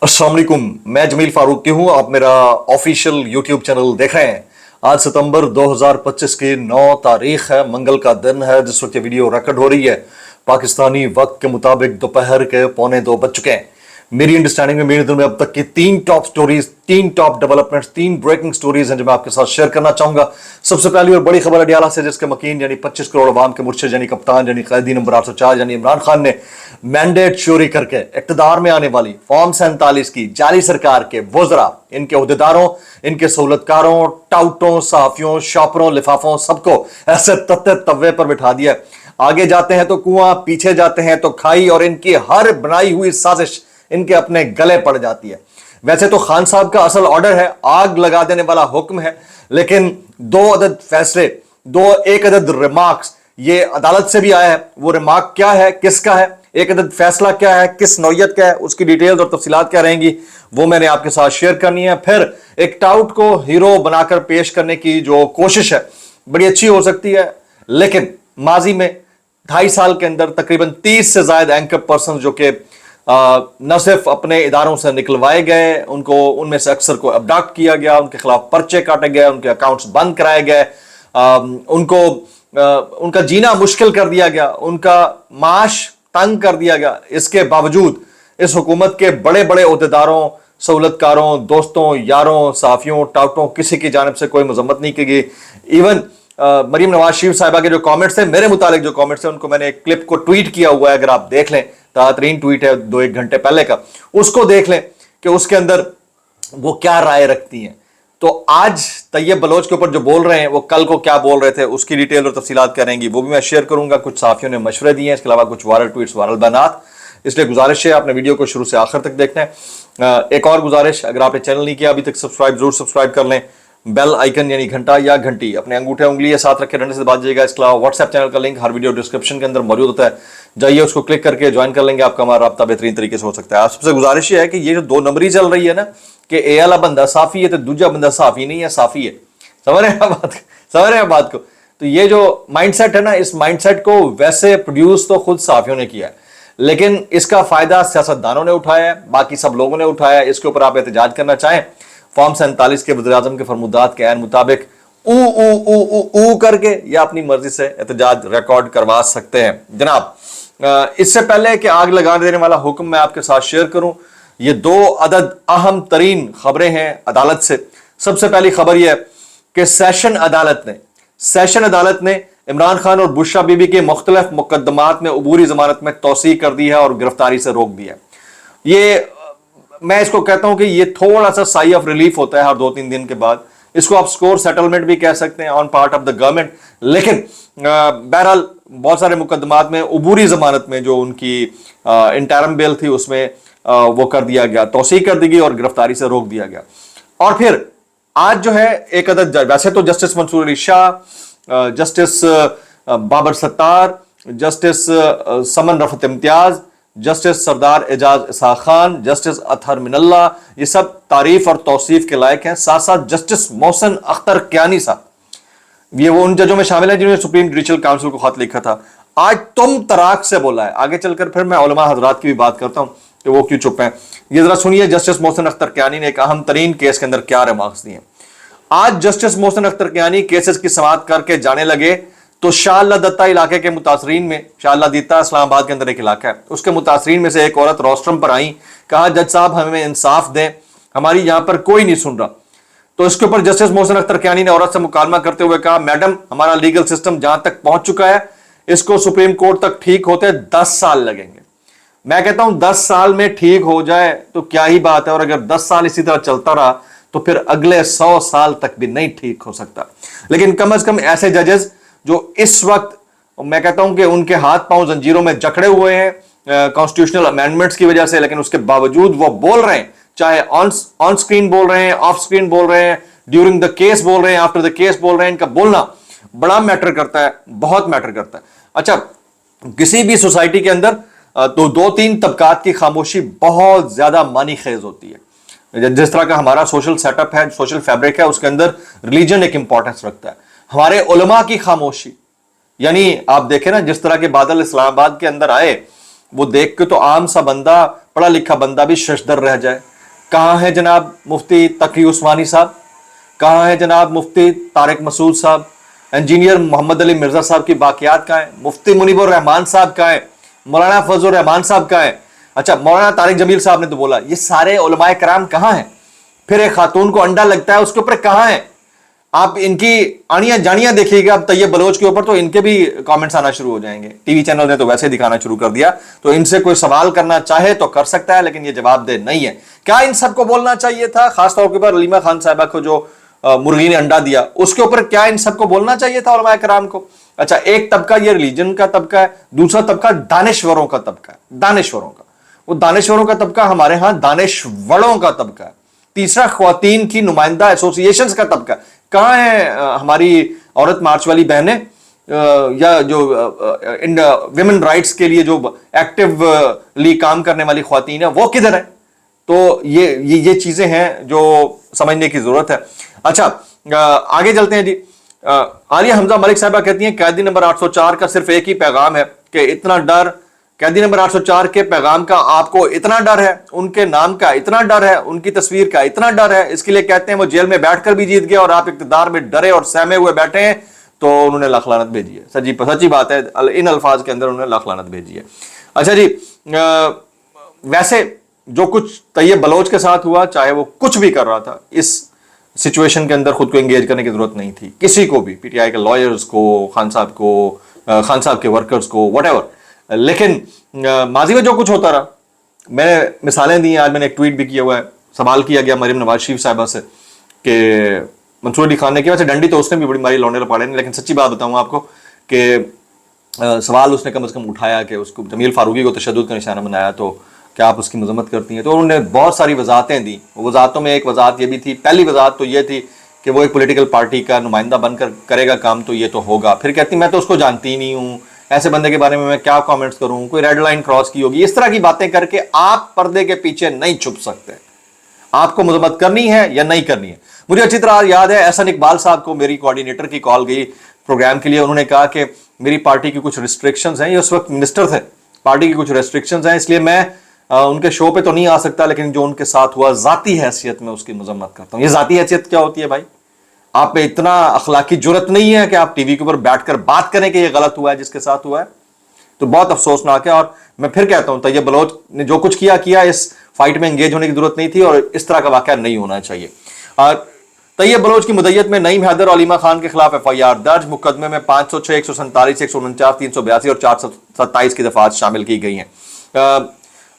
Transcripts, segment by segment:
अस्सलाम वालेकुम, मैं जमील फारूक की हूँ। आप मेरा ऑफिशियल यूट्यूब चैनल देख रहे हैं। आज सितंबर 2025 की 9 तारीख है, मंगल का दिन है जिस वक्त ये वीडियो रिकॉर्ड हो रही है। पाकिस्तानी वक्त के मुताबिक दोपहर के 1:45 बज चुके हैं। मेरी अंडरस्टैंडिंग में मेरे दिल में अब तक की 3 top stories, 3 top developments, 3 breaking stories हैं जो मैं आपके साथ शेयर करना चाहूंगा। सबसे पहली और बड़ी खबर अडियाला से, जिसके मकीन यानी 25 करोड़ अवाम के मुर्शिद यानी कप्तान यानी कैदी नंबर 804 यानी इमरान खान ने मैंडेट चोरी करके इक्तदार में आने वाली फॉर्म 47 की जाली सरकार के वज़रा, इनके अहदेदारों, इनके सहूलतकारों, टाउटों, सहाफियों, शॉपरों, लिफाफों, सबको ऐसे तत्ते तवे पर बिठा दिया। आगे जाते हैं तो कुआं, पीछे जाते हैं तो खाई, और इनकी हर बनाई हुई साजिश इनके अपने गले पड़ जाती है। वैसे तो खान साहब का असल ऑर्डर है, आग लगा देने वाला हुक्म है, लेकिन 2 अदद फैसले, 1 अदद रिमार्क्स ये अदालत से भी आया है। वो रिमार्क क्या है, किसका है, 1 अदद फैसला क्या है, किस नौयत का है, उसकी डिटेल्स और तफसीलात क्या रहेंगी, वो मैंने आपके साथ शेयर करनी है। फिर एक टाउट को हीरो बनाकर पेश करने की जो कोशिश है बड़ी अच्छी हो सकती है, लेकिन माजी में 2.5 साल के अंदर तकरीबन 30 से ज्यादा एंकर पर्सन जो कि न सिर्फ अपने इदारों से निकलवाए गए, उनको उनमें से अक्सर को अबडक्ट किया गया, उनके खिलाफ पर्चे काटे गए, उनके अकाउंट्स बंद कराए गए, उनका जीना मुश्किल कर दिया गया, उनका माश तंग कर दिया गया। इसके बावजूद इस हुकूमत के बड़े बड़े ओहदेदारों, सहूलतकारों, दोस्तों, यारों, साफियों, टाउटों, किसी की जानिब से कोई मजम्मत नहीं की गई। इवन मरीम नवाज शरीफ साहिबा के जो कमेंट्स थे, मेरे मुतालिक जो कमेंट्स थे, उनको मैंने एक क्लिप को ट्वीट किया हुआ है, अगर आप देख लें, तातरीन ट्वीट है 2-1 घंटे पहले का, उसको देख लें कि उसके अंदर वो क्या राय रखती हैं। तो आज तैयब बलोच के ऊपर जो बोल रहे हैं, वो कल को क्या बोल रहे थे, उसकी डिटेल और तफसीलात क्या रहेंगी, वो भी मैं शेयर करूंगा। कुछ साफियों ने मशवरे दिए हैं, इसके अलावा कुछ वायरल ट्वीट्स, वायरल बयानात। इसलिए गुजारिश है आपने वीडियो को शुरू से आखिर तक देखना है। एक और गुजारिश, अगर आपने चैनल नहीं किया अभी तक, जरूर सब्सक्राइब कर लें। बेल आइकन यानी घंटा या घंटी अपने अंगूठे उंगली साथ रखे रहने से बाजिएगा। इसके अलावा व्हाट्सएप चैनल का लिंक हर वीडियो डिस्क्रिप्शन के अंदर मौजूद होता है, जाइए उसको क्लिक करके ज्वाइन कर लेंगे, आपका हमारा राब्ता बेहतरीन तरीके से हो सकता है। आप सबसे गुजारिश है कि ये जो 2 नंबरी चल रही है ना, कि ए वाला बंदा साफी है तो दूसरा बंदा साफी नहीं है, साफी है। समझ रहे हैं बात को। तो ये जो माइंडसेट है ना, इस माइंडसेट को वैसे प्रोड्यूस तो खुद साफियों ने किया है, लेकिन इसका फायदा सियासतदानों ने उठाया है, बाकी सब लोगों ने उठाया है। इसके ऊपर आप एहतजाज करना चाहें, फॉर्म 47 के वज़ीर-ए-आज़म के फरमुदात के ऐन मुताबिक ऊ करके या अपनी मर्जी से एहतजाज रिकॉर्ड करवा सकते हैं। जनाब, इससे पहले कि आग लगा देने वाला हुक्म मैं आपके साथ शेयर करूं, ये 2 अदद अहम तरीन खबरें हैं अदालत से। सबसे पहली खबर यह है कि सेशन अदालत ने इमरान खान और बुशरा बीबी के मुख्तलिफ मुकदमात में अबूरी जमानत में तौसीह कर दी है और गिरफ्तारी से रोक दिया है। ये मैं इसको कहता हूं कि ये थोड़ा सा साई ऑफ रिलीफ होता है हर 2-3 दिन के बाद। इसको आप स्कोर सेटलमेंट भी कह सकते हैं on part of the government. लेकिन बहरहाल बहुत सारे मुकदमात में अबूरी जमानत में जो उनकी इंटरम बेल थी, उसमें वो कर दिया गया, तौसीह कर दी गई और गिरफ्तारी से रोक दिया गया। और फिर आज जो है एक अदद जज, वैसे तो justice Mansoor Ali Shah, justice Babar Sattar, justice Saman Rafat Imtiaz, justice Sardar Ejaz Isa Khan, justice Athar Minallah, ये सब तारीफ और तौसीफ के लायक हैं। साथ साथ जस्टिस मोहसिन अख्तर कियानी साहब, ये वो उन जजों में शामिल हैं जिन्होंने सुप्रीम जुडिशल काउंसिल को खत लिखा था। आज तुम तराक से बोला है। आगे चलकर फिर मैं उलमा हजरात की भी बात करता हूं कि वो क्यों चुप हैं। ये जरा सुनिए जस्टिस मोहसिन अख्तर कियानी ने एक अहम तरीन केस के अंदर क्या रिमार्क्स दिए। आज जस्टिस मोहसिन अख्तर कियानी केसेस की समाअत करके जाने लगे तो शाह अल्लाह दत्ता इलाके के मुतासरीन में, शाह अल्लाह दत्ता इस्लामाबाद के अंदर एक इलाका है, उसके मुतासरीन में से एक औरत रोस्ट्रम पर आई, कहा जज साहब हमें इंसाफ दें, हमारी यहां पर कोई नहीं सुन रहा। तो इसके ऊपर जस्टिस मोहसिन अख्तर कियानी ने औरत से मुकालमा करते हुए कहा, मैडम हमारा लीगल सिस्टम जहां तक पहुंच चुका है, इसको सुप्रीम कोर्ट तक ठीक होते 10 साल लगेंगे। मैं कहता हूं 10 साल में ठीक हो जाए तो क्या ही बात है, और अगर 10 साल इसी तरह चलता रहा तो फिर अगले 100 साल तक भी नहीं ठीक हो सकता। लेकिन कम से कम ऐसे जजेस जो इस वक्त, मैं कहता हूं कि उनके हाथ पांव जंजीरों में जकड़े हुए हैं कॉन्स्टिट्यूशनल अमेंडमेंट्स की वजह से, लेकिन उसके बावजूद वो बोल रहे हैं, चाहे ऑन स्क्रीन बोल रहे हैं, ऑफ स्क्रीन बोल रहे हैं, ड्यूरिंग द केस बोल रहे हैं, आफ्टर द केस बोल रहे हैं, इनका बोलना बड़ा मैटर करता है, बहुत मैटर करता है। अच्छा, किसी भी सोसाइटी के अंदर तो 2-3 तबकात की खामोशी बहुत ज्यादा मानी खेज होती है। जिस तरह का हमारा सोशल सेटअप है, सोशल फैब्रिक है, उसके अंदर रिलीजन एक इंपॉर्टेंस रखता है। हमारे उलमा की खामोशी, यानी आप देखें ना, जिस तरह के बादल इस्लामाबाद के अंदर आए, वो देख के तो आम सा बंदा, पढ़ा लिखा बंदा भी शशदर रह जाए। कहाँ है जनाब मुफ्ती तकी उस्मानी साहब, कहाँ है जनाब मुफ्ती तारिक मसूद साहब, इंजीनियर मोहम्मद अली मिर्जा साहब की बाकियात कहाँ है, मुफ्ती मुनीबुर रहमान साहब कहाँ है, मौलाना फजलुर रहमान साहब कहाँ है, अच्छा मौलाना तारिक जमील साहब ने तो बोला, ये सारे उलमाए कराम कहाँ हैं? फिर एक खातून को अंडा लगता है उसके ऊपर कहाँ है? आप इनकी आनियां जानियां देखिएगा अब तैयब बलोच के ऊपर तो इनके भी कमेंट्स आना शुरू हो जाएंगे। टीवी चैनल ने तो वैसे ही दिखाना शुरू कर दिया, तो इनसे कोई सवाल करना चाहे तो कर सकता है, लेकिन ये जवाबदेह नहीं है। क्या इन सबको बोलना चाहिए था, खासतौर के ऊपर अलीमा खान साहिबा को जो मुर्गी ने अंडा दिया उसके ऊपर क्या इन सबको बोलना चाहिए था उलमाए कराम को? अच्छा, एक तबका ये रिलीजन का तबका है, दूसरा तबका दानिश्वरों का तबका है, दानिश्वरों का, वो दानिश्वरों का तबका हमारे यहां दानिश्वरों का तबका है, तीसरा ख्वातीन की नुमाइंदा एसोसिएशंस का तबका। कहां है हमारी औरत मार्च वाली बहनें या जो इन विमेन राइट्स के लिए जो एक्टिवली काम करने वाली ख्वातीन है, वो किधर है? तो ये चीजें हैं जो समझने की जरूरत है। अच्छा, आगे चलते हैं जी। आलिया हमजा मलिक साहिबा कहती हैं कैदी नंबर 804 का सिर्फ एक ही पैगाम है कि इतना डर, कैदी नंबर 804 के पैगाम का आपको इतना डर है, उनके नाम का इतना डर है, उनकी तस्वीर का इतना डर है, इसके लिए कहते हैं वो जेल में बैठकर भी जीत गया और आप इक्तदार में डरे और सहमे हुए बैठे हैं, तो उन्होंने लाख लानत भेजी है। सच्ची बात है, इन अल्फाज के अंदर उन्होंने लाख लानत भेजी है। अच्छा जी, वैसे जो कुछ तैयब बलोच के साथ हुआ, चाहे वो कुछ भी कर रहा था, इस सिचुएशन के अंदर खुद को एंगेज करने की जरूरत नहीं थी किसी को भी, पीटीआई के लॉयर्स को, खान साहब को, खान साहब के वर्कर्स को, व्हाटएवर। लेकिन माजी में जो कुछ होता रहा, मैंने मिसालें दी, आज मैंने एक ट्वीट भी किया हुआ है, सवाल किया गया मरीम नवाज शरीफ साहिबा से कि मंसूर अली खान ने किया, वैसे डंडी तो उसने भी बड़ी मारी लौंडे लपाड़े ने, लेकिन सच्ची बात बताऊं आपको कि सवाल उसने कम से कम उठाया कि उसको जमील फारूकी को तशद्दुद का निशाना बनाया, तो क्या आप उसकी मजम्मत करती हैं? तो उन्होंने बहुत सारी वजाहतें दी। वजाहतों में एक वजाहत ये भी थी, पहली वजाहत तो ये थी कि वो एक पॉलिटिकल पार्टी का नुमाइंदा बनकर करेगा काम, तो ये तो होगा। फिर कहती मैं तो उसको जानती नहीं हूँ, ऐसे बंदे के बारे में मैं क्या कमेंट्स करूँ, कोई रेड लाइन क्रॉस की होगी, इस तरह की बातें करके आप पर्दे के पीछे नहीं छुप सकते। आपको मजम्मत करनी है या नहीं करनी है। मुझे अच्छी तरह याद है एहसन इकबाल साहब को मेरी कोऑर्डिनेटर की कॉल गई प्रोग्राम के लिए, उन्होंने कहा कि मेरी पार्टी की कुछ रिस्ट्रिक्शंस हैं, ये उस वक्त मिनिस्टर थे, पार्टी की कुछ रिस्ट्रिक्शंस हैं, इसलिए मैं उनके शो पे तो नहीं आ सकता, लेकिन जो उनके साथ हुआ जाती हैसियत में उसकी मजम्मत करता हूं। ये जाती हैसियत क्या होती है भाई? आप पे इतना अखलाकी जुर्रत नहीं है कि आप टीवी के ऊपर बैठकर बात करें कि ये गलत हुआ है जिसके साथ हुआ है, तो बहुत अफसोसनाक है। और मैं फिर कहता हूं तैयब बलोच ने जो कुछ किया, इस फाइट में एंगेज होने की जरूरत नहीं थी और इस तरह का वाकया नहीं होना चाहिए। तैयब बलोच की मुद्दत में नईम हैदर और अलीमा खान के खिलाफ FIR दर्ज, मुकदमे में 506, 147, 149, 382 और 427 की दफात शामिल की गई हैं।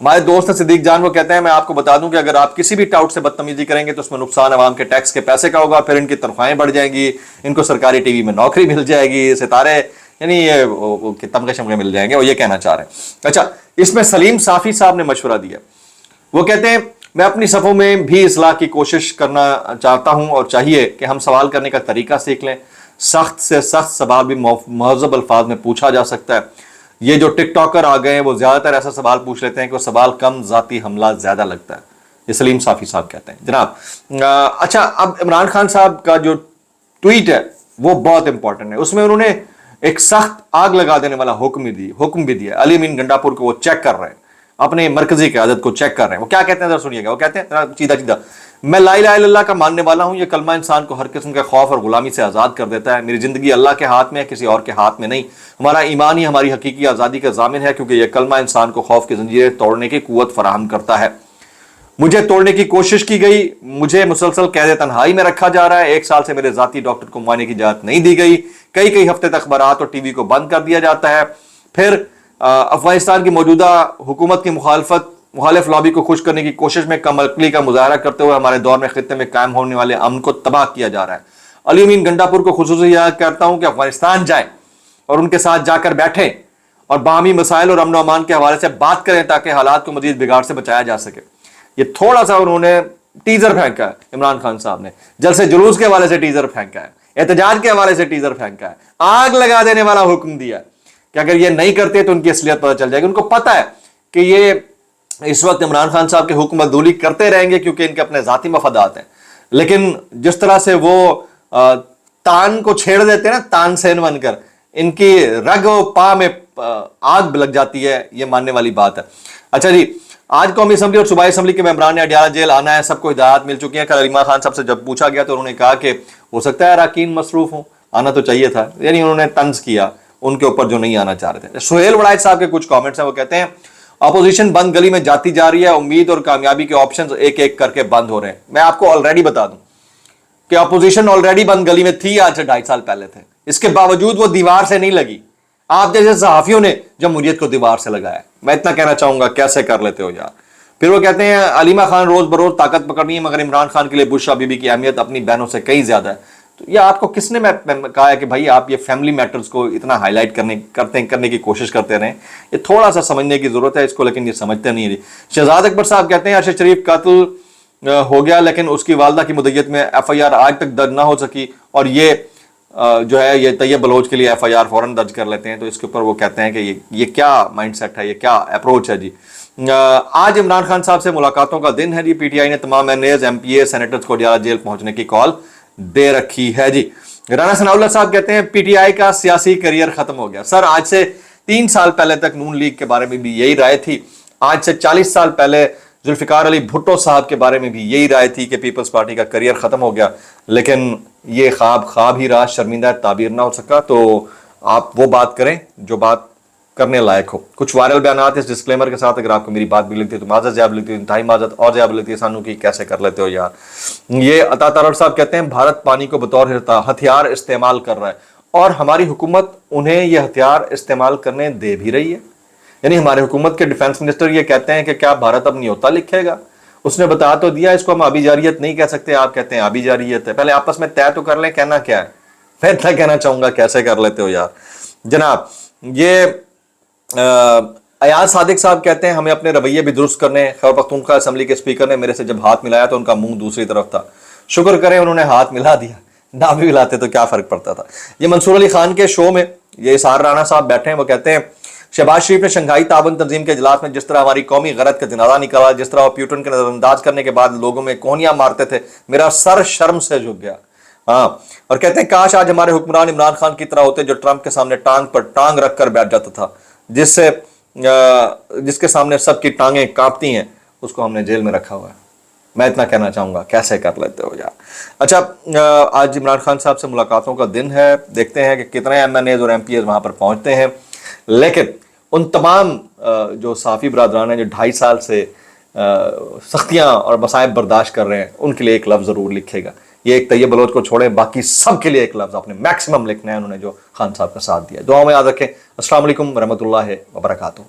हमारे दोस्त सिद्दीक जान वो कहते हैं मैं आपको बता दूं कि अगर आप किसी भी टाउट से बदतमीजी करेंगे तो उसमें नुकसान अवाम के टैक्स के पैसे का होगा, फिर इनकी तनख्वाहें बढ़ जाएंगी, इनको सरकारी टीवी में नौकरी मिल जाएगी, सितारे यानी ये तमगे शमगे मिल जाएंगे, वो ये कहना चाह रहे हैं। अच्छा, इसमें सलीम साफी साहब ने मशवरा दिया, वो कहते हैं मैं अपनी सफ़ों में भी इस्लाह की कोशिश करना चाहता हूं और चाहिए कि हम सवाल करने का तरीका सीख लें। सख्त से सख्त सवाल भी महज़ब अल्फाज में पूछा जा सकता है। ये जो टिकटॉकर आ गए हैं वो ज्यादातर ऐसा सवाल पूछ लेते हैं कि वो सवाल कम, जाती हमला ज्यादा लगता है। ये सलीम साफी साहब कहते हैं जनाब। अच्छा, अब इमरान खान साहब का जो ट्वीट है वो बहुत इंपॉर्टेंट है। उसमें उन्होंने एक सख्त आग लगा देने वाला हुक्म भी दिया। अली अमीन गंडापुर को वो चेक कर रहे हैं, अपने मरकजी क़यादत को चेक कर रहे हैं। वो क्या कहते हैं जरा सुनिएगा। वो कहते हैं सीधा मैं ला इलाहा इल्लल्लाह का मानने वाला हूं, यह कलमा इंसान को हर किस्म के खौफ और गुलामी से आज़ाद कर देता है। मेरी ज़िंदगी अल्लाह के हाथ में है, किसी और के हाथ में नहीं। हमारा ईमान ही हमारी हकीकी आज़ादी का ज़ामिन है, क्योंकि यह कलमा इंसान को खौफ की जंजीरें तोड़ने की कुव्वत फराहम करता है। मुझे तोड़ने की कोशिश की गई, मुझे मुसलसल कैद तन्हाई में रखा जा रहा है। 1 साल से मेरे जाती डॉक्टर को मुआयने की इजाज़त नहीं दी गई। कई हफ्ते तक अखबारात और टीवी को बंद कर दिया जाता है। फिर अफगानिस्तान की मौजूदा हुकूमत की मुखालिफ लॉबी को खुश करने की कोशिश में कम अक्ली का मुजाहरा करते हुए हमारे दौर में खित्ते में कायम होने वाले अमन को तबाह किया जा रहा है। अली अमीन गंडापुर को खुसूसी याद करता हूं कि अफगानिस्तान जाए और उनके साथ जाकर बैठें और बाहमी मसाइल और अमन और अमान के हवाले से बात करें, ताकि हालात को मजीद बिगाड़ से बचाया जा सके। ये थोड़ा सा उन्होंने टीजर फेंका है, इमरान खान साहब ने जलसे जुलूस के हवाले से टीजर फेंका है, एहतजाज के हवाले से टीजर फेंका है, आग लगा देने वाला हुक्म दिया कि अगर ये नहीं करते तो उनकी असलियत पता चल जाएगी। उनको पता है कि ये इस वक्त इमरान खान साहब के हुक्म अदूली करते रहेंगे क्योंकि इनके अपने जाती मफादात हैं, लेकिन जिस तरह से वो तान को छेड़ देते हैं ना, तान सेन बनकर, इनकी रग और पा में आग लग जाती है, ये मानने वाली बात है। अच्छा जी, आज कौमी असम्बली और सूबाई असम्बली के मेंबरान ने अडियाला जेल आना है, सबको हिदायत मिल चुकी है। कल अलीमा खान साहब से जब पूछा गया तो उन्होंने कहा कि हो सकता है अरकान मसरूफ हो, आना तो चाहिए था, यानी उन्होंने तंज किया उनके ऊपर जो नहीं आना चाह रहे थे। सुहेल वड़ाइच साहब के कुछ कमेंट्स हैं, वो कहते हैं अपोजिशन बंद गली में जाती जा रही है, उम्मीद और कामयाबी के ऑप्शंस एक एक करके बंद हो रहे हैं। मैं आपको ऑलरेडी बता दूं कि अपोजिशन ऑलरेडी बंद गली में थी, आज से 2.5 साल पहले थे, इसके बावजूद वो दीवार से नहीं लगी। आप जैसे सहाफियों ने जमहूरियत को दीवार से लगाया। मैं इतना कहना चाहूंगा, कैसे कर लेते हो यार। फिर वो कहते हैं अलीमा खान रोज बरोज ताकत पकड़नी है, मगर इमरान खान के लिए बुशरा बीबी की अहमियत अपनी बहनों से कहीं ज्यादा है। तो ये आपको किसने कहा है कि भाई आप ये फैमिली मैटर्स को इतना हाईलाइट करने की कोशिश करते रहें? ये थोड़ा सा समझने की जरूरत है इसको, लेकिन ये समझते नहीं है। शहजाद अकबर साहब कहते हैं अरशद शरीफ कत्ल हो गया, लेकिन उसकी वालदा की मुद्दत में FIR आज तक दर्ज ना हो सकी, और ये जो है ये तैयब बलोच के लिए FIR फौरन दर्ज कर लेते हैं। तो इसके ऊपर वो कहते हैं कि ये क्या माइंडसेट है, ये क्या अप्रोच है जी। आज इमरान खान साहब से मुलाकातों का दिन है जी। PTI ने तमाम MNAs MPA सेनेटर्स को अडियाला जेल पहुंचने की कॉल दे रखी है जी। राना सनाउल्लाह साहब कहते हैं PTI का सियासी करियर खत्म हो गया। सर, आज से 3 साल पहले तक नून लीग के बारे में भी यही राय थी। आज से 40 साल पहले जुल्फिकार अली भुट्टो साहब के बारे में भी यही राय थी कि पीपल्स पार्टी का करियर खत्म हो गया, लेकिन ये ख्वाब ही रहा, शर्मिंदा ताबीर ना हो सका। तो आप वो बात करें जो बात करने लायक हो। कुछ वायरल बयान इस डिस्क्लेमर के साथ, अगर आपको मेरी बात भी लगती है तो माजत ज़्यादा लगती है, इंतहाई माजत और ज़्यादा लगती है सानू की, कैसे कर लेते हो यार। ये अता तारड़ साहब कहते हैं भारत पानी को बतौर हथियार इस्तेमाल कर रहा है, और हमारी हुकूमत उन्हें यह हथियार इस्तेमाल करने दे भी रही है। यानी हमारे हुकूमत के डिफेंस मिनिस्टर ये कहते हैं कि क्या भारत अब न्योता लिखेगा? उसने बता तो दिया, इसको हम आबी जारियत नहीं कह सकते, आप कहते हैं आबी जारियत है। पहले आपस में तय तो कर लें, कहना क्या है। मैं इतना कहना चाहूंगा, कैसे कर लेते हो यार जनाब। ये अयाज सादिक साहब कहते हैं हमें अपने रवैये भी दुरुस्त करने। खैबर पख्तूनख्वा असम्बली के स्पीकर ने मेरे से जब हाथ मिलाया तो उनका मुंह दूसरी तरफ था। शुक्र करें उन्होंने हाथ मिला दिया, ना भी मिलाते तो क्या फर्क पड़ता था। ये मंसूर अली खान के शो में ये इसार राना साहब बैठे हैं, वो कहते हैं शहबाज शरीफ ने शंघाई ताबन तंजीम के इजलास में जिस तरह हमारी कौमी गरज का जनाजा निकाला, जिस तरह वो प्यूटन के नजरअंदाज करने के बाद लोगों में कोहनियां मारते थे, मेरा सर शर्म से झुक गया। हाँ, और कहते हैं काश आज हमारे हुक्मरान इमरान खान की तरह होते जो ट्रंप के सामने टांग पर टांग रखकर बैठ जाता था, जिसके सामने सबकी टांगें कांपती हैं, उसको हमने जेल में रखा हुआ है। मैं इतना कहना चाहूंगा, कैसे कर लेते हो यार। अच्छा, आज इमरान खान साहब से मुलाकातों का दिन है, देखते हैं कि कितने MNAs और MPAs वहां पर पहुंचते हैं। लेकिन उन तमाम जो साफ़ी बरादरान हैं जो 2.5 साल से सख्तियां और मसाइब बर्दाश्त कर रहे हैं, उनके लिए एक लफ्ज़ ज़रूर लिखेगा। ये एक तैयब बलोच को छोड़ें, बाकी सब के लिए एक लफ्ज़ आपने मैक्सिमम लिखना है, उन्होंने जो खान साहब का साथ दिया। दुआ में याद रखें। अस्सलाम वालेकुम रहमतुल्लाहि व बरकातुहू।